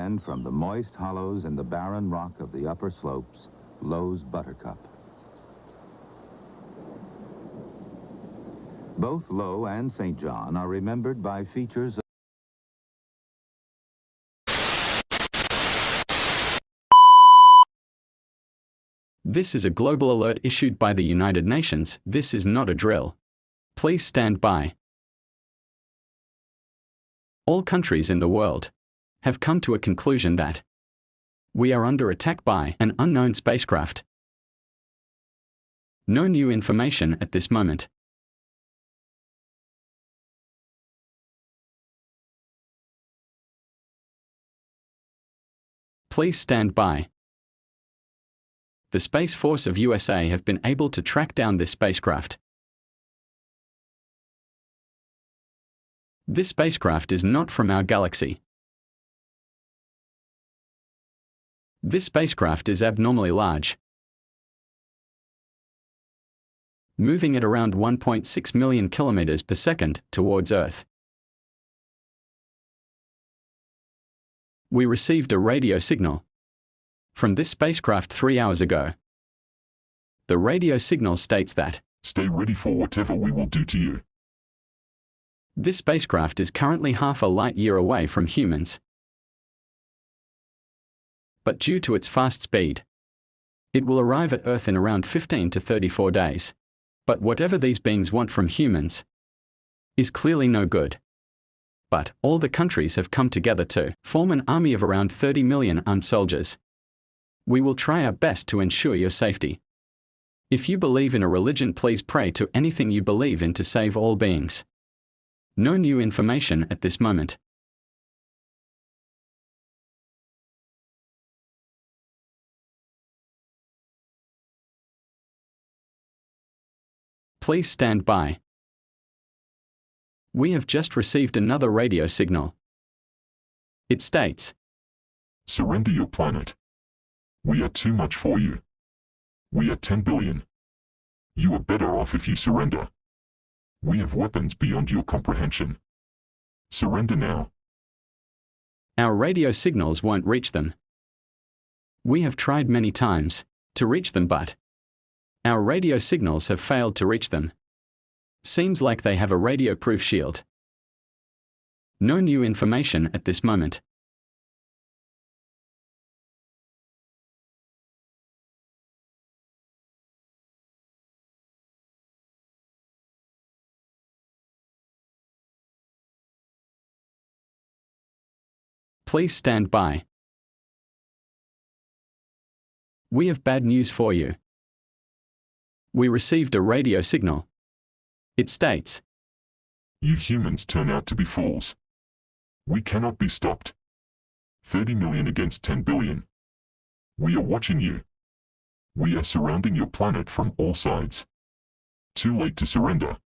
and from the moist hollows in the barren rock of the upper slopes, Lowe's Buttercup. Both Lowe and St. John are remembered by features of This is a global alert issued by the United Nations. This is not a drill. Please stand by. All countries in the world have come to a conclusion that we are under attack by an unknown spacecraft. No new information at this moment. Please stand by. The Space Force of USA have been able to track down this spacecraft. This spacecraft is not from our galaxy. This spacecraft is abnormally large, moving at around 1.6 million kilometers per second towards Earth. We received a radio signal from this spacecraft 3 hours ago. The radio signal states that, "Stay ready for whatever we will do to you." This spacecraft is currently half a light year away from humans. But due to its fast speed, it will arrive at Earth in around 15 to 34 days. But whatever these beings want from humans is clearly no good. But all the countries have come together to form an army of around 30 million armed soldiers. We will try our best to ensure your safety. If you believe in a religion, please pray to anything you believe in to save all beings. No new information at this moment. Please stand by. We have just received another radio signal. It states, "Surrender your planet. We are too much for you. We are 10 billion. You are better off if you surrender. We have weapons beyond your comprehension. Surrender now." Our radio signals won't reach them. We have tried many times to reach them, but our radio signals have failed to reach them. Seems like they have a radio-proof shield. No new information at this moment. Please stand by. We have bad news for you. We received a radio signal. It states, "You humans turn out to be fools. We cannot be stopped. 30 million against 10 billion. We are watching you. We are surrounding your planet from all sides. Too late to surrender.